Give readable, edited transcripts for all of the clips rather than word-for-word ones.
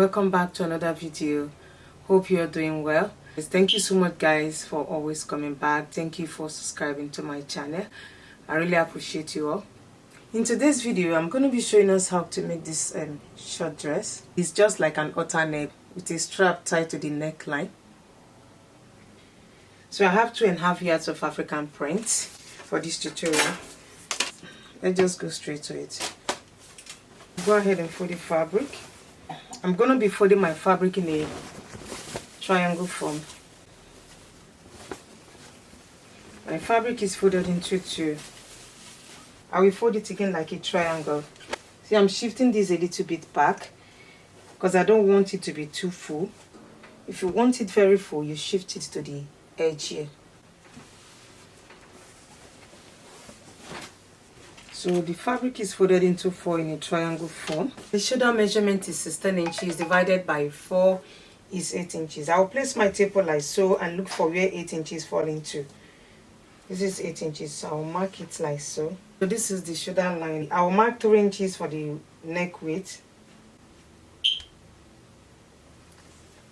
welcome back to another video. Hope you're doing well. Thank you so much guys for always coming back. Thank you for subscribing to my channel. I really appreciate you all. In today's video I'm going to be showing us how to make this short dress. It's just like an alternate with a strap tied to the neckline. So I have 2.5 yards of African print for this tutorial. Let's just go straight to it. Go ahead and fold the fabric. I'm going to be folding my fabric in a triangle form. My fabric is folded into two. I will fold it again like a triangle. See, I'm shifting this a little bit back because I don't want it to be too full. If you want it very full, you shift it to the edge here. So the fabric is folded into 4 in a triangle form. The shoulder measurement is 16 inches divided by 4 is 8 inches. I'll place my taper like so and look for where 8 inches fall into. This is 8 inches, so I'll mark it like so. So this is the shoulder line. I'll mark 3 inches for the neck width.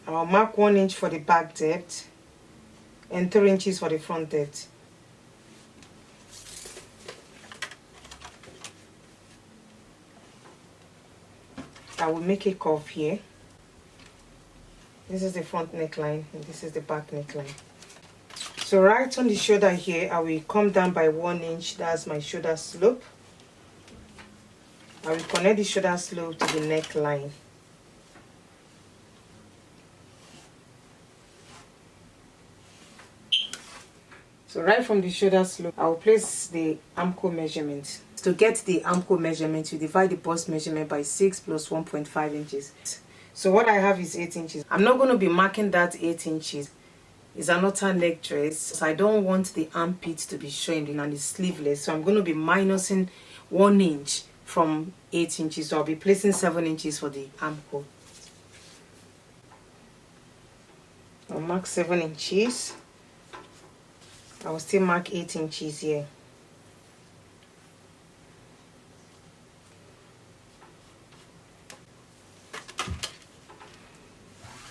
I'll mark 1 inch for the back depth and 3 inches for the front depth. I will make a curve here. This is the front neckline and this is the back neckline. So right on the shoulder here, I will come down by 1 inch. That's my shoulder slope. I will connect the shoulder slope to the neckline. So right from the shoulder slope, I will place the armhole measurement. To get the armhole measurement, you divide the bust measurement by 6 plus 1.5 inches. So what I have is 8 inches. I'm not going to be marking that 8 inches. It's an outer neck dress. So I don't want the armpit to be showing and it's sleeveless. So I'm going to be minusing 1 inch from 8 inches. So I'll be placing 7 inches for the armhole. I'll mark 7 inches. I will still mark 8 inches here.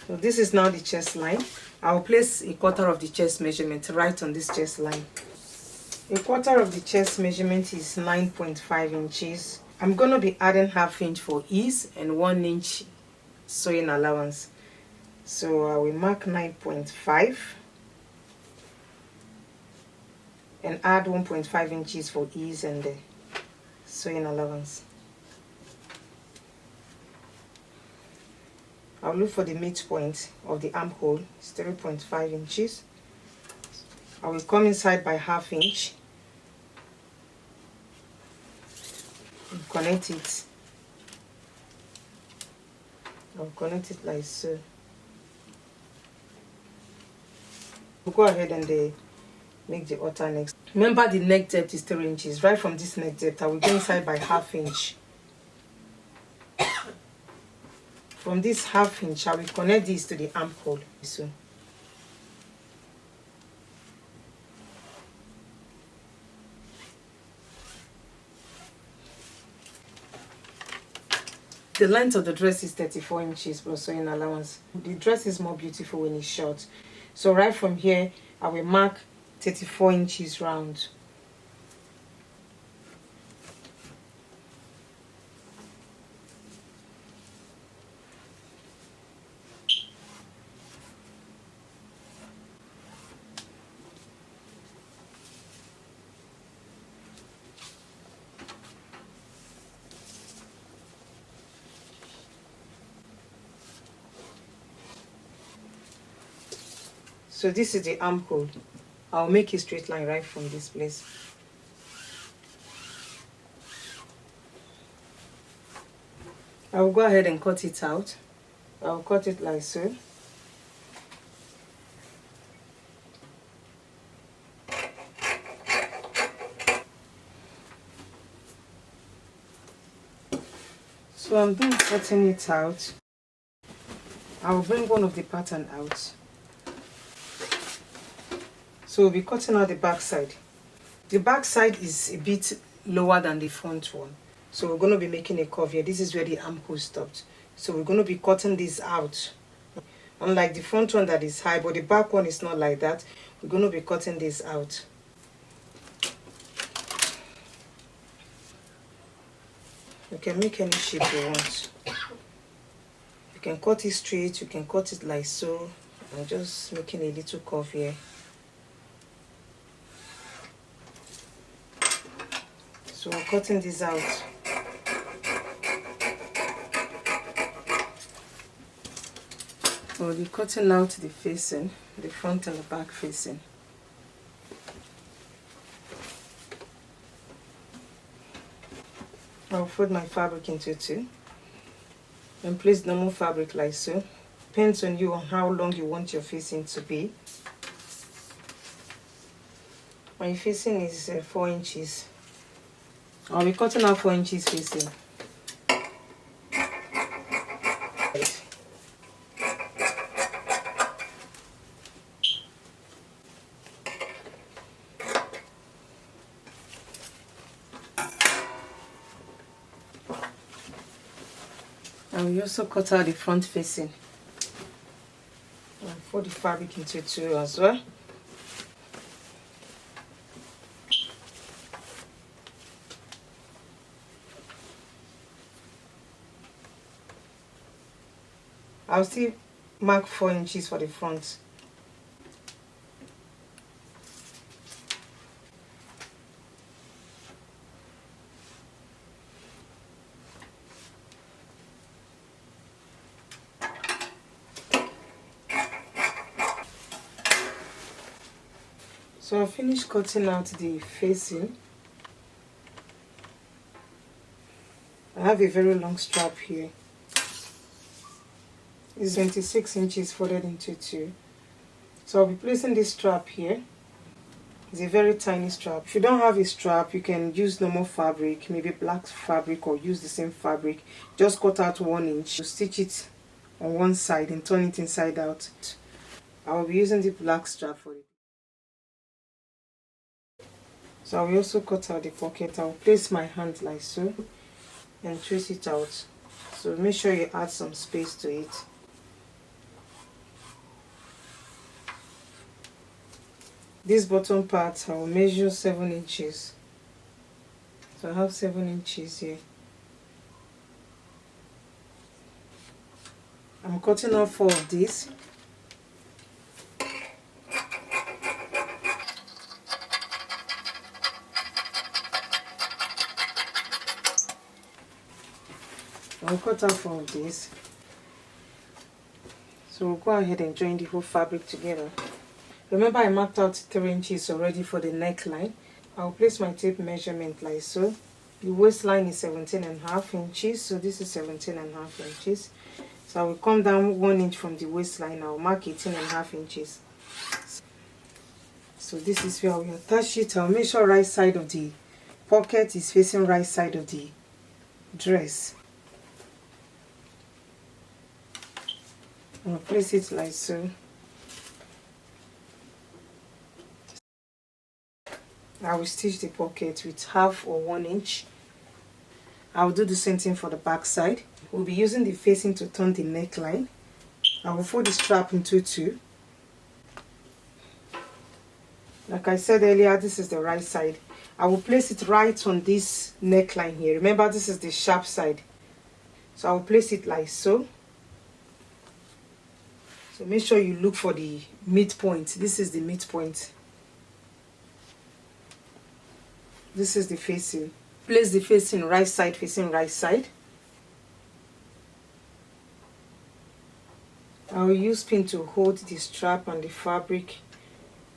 So this is now the chest line. I will place a quarter of the chest measurement right on this chest line. A quarter of the chest measurement is 9.5 inches. I'm going to be adding ½ inch for ease and 1 inch sewing allowance. So I will mark 9.5 and add 1.5 inches for ease and the sewing allowance. I'll look for the midpoint of the armhole. It's 3.5 inches. I will come inside by ½ inch and connect it. I'll connect it like so. We'll go ahead and make the outer neck. Remember the neck depth is 3 inches. Right from this neck depth, I will go inside by ½ inch. From this ½ inch, I will connect this to the armhole. So the length of the dress is 34 inches plus sewing allowance. The dress is more beautiful when it's short. So right from here, I will mark 34 inches round. So this is the armhole. I'll make a straight line right from this place. I will go ahead and cut it out. I'll cut it like so. So I'm done cutting it out. I'll bring one of the pattern out. So we'll be cutting out the back side. The back side is a bit lower than the front one. So we're going to be making a curve here. This is where the armhole stopped. So we're going to be cutting this out. Unlike the front one that is high, but the back one is not like that. We're going to be cutting this out. You can make any shape you want. You can cut it straight, you can cut it like so. I'm just making a little curve here. So I'm cutting this out. So we're cutting out the facing, the front and the back facing. I'll fold my fabric into two and place normal fabric like so. Depends on you on how long you want your facing to be. My facing is 4 inches. I'll be cutting out 4 inches facing. And we also cut out the front facing. And fold the fabric into two as well. I'll still mark 4 inches for the front. So I finished cutting out the facing. I have a very long strap here. It's 26 inches folded into two. So I'll be placing this strap here. It's a very tiny strap. If you don't have a strap, you can use normal fabric, maybe black fabric, or use the same fabric. Just cut out 1 inch, stitch it on one side and turn it inside out. I will be using the black strap for it. So I will also cut out the pocket. I will place my hand like so and trace it out. So make sure you add some space to it. This bottom part, I will measure 7 inches. So I have 7 inches here. I'm cutting off 4 of these. I'll cut out 4 of these. So we'll go ahead and join the whole fabric together. Remember, I marked out 3 inches already for the neckline. I'll place my tape measurement like so. The waistline is 17.5 inches, so this is 17.5 inches. So I will come down 1 inch from the waistline. I'll mark 18.5 inches. So this is where I will attach it. I'll make sure right side of the pocket is facing right side of the dress. I'll place it like so. I will stitch the pocket with 1/2 or 1 inch. I will do the same thing for the back side. We'll be using the facing to turn the neckline. I will fold the strap into two. Like I said earlier, this is the right side. I will place it right on this neckline here. Remember, this is the sharp side. So I will place it like so. So make sure you look for the midpoint. This is the midpoint. This is the facing. Place the facing right side facing right side. I will use pin to hold the strap and the fabric.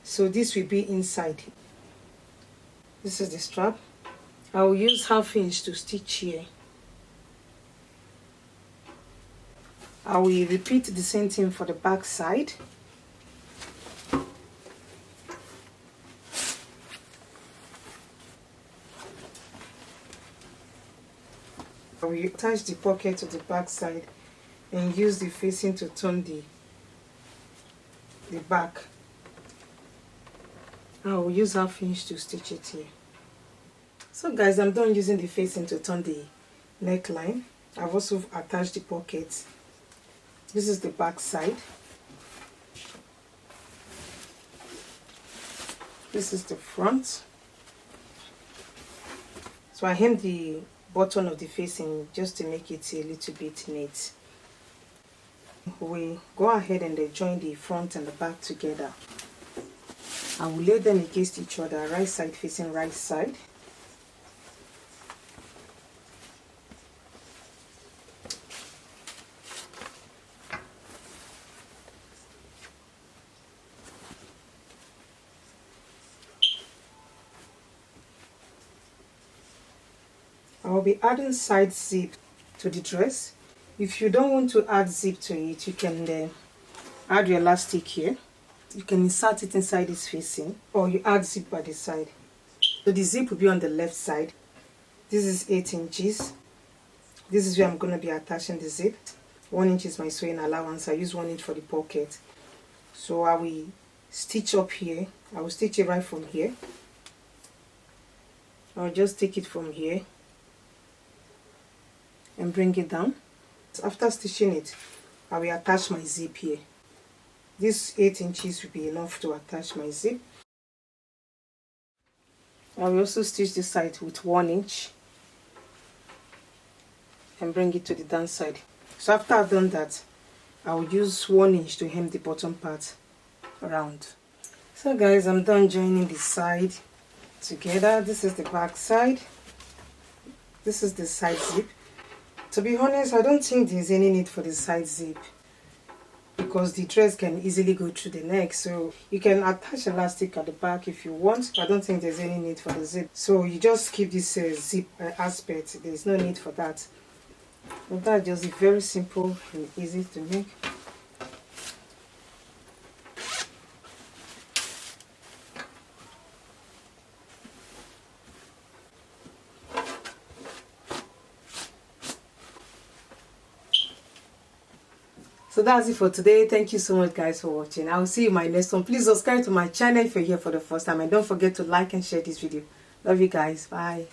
So this will be inside. This is the strap. I will use 1/2 inch to stitch here. I will repeat the same thing for the back side. I will attach the pocket to the back side and use the facing to turn the back. I will use 1/2 inch to stitch it here. So guys, I'm done using the facing to turn the neckline. I've also attached the pocket. This is the back side. This is the front. So I hem the bottom of the facing just to make it a little bit neat. We go ahead and then join the front and the back together. I will lay them against each other, right side facing right side. I will be adding side zip to the dress. If you don't want to add zip to it, you can then add your elastic here. You can insert it inside this facing, or you add zip by the side. So the zip will be on the left side. This is 8 inches. This is where I'm going to be attaching the zip. 1 inch is my sewing allowance. I use 1 inch for the pocket. So I will stitch up here. I will stitch it right from here. I'll just take it from here and bring it down. After stitching it, I will attach my zip here. This 8 inches will be enough to attach my zip. I will also stitch this side with 1 inch and bring it to the down side. So after I've done that, I will use 1 inch to hem the bottom part around. So guys, I'm done joining the side together. This is the back side. This is the side zip. To be honest, I don't think there's any need for the side zip because the dress can easily go through the neck. So you can attach elastic at the back if you want. I don't think there's any need for the zip. So you just keep this zip aspect. There's no need for that. But that's just very simple and easy to make. So that's it for today. Thank you so much guys for watching. I will see you in my next one. Please subscribe to my channel if you're here for the first time, and don't forget to like and share this video. Love you guys. Bye.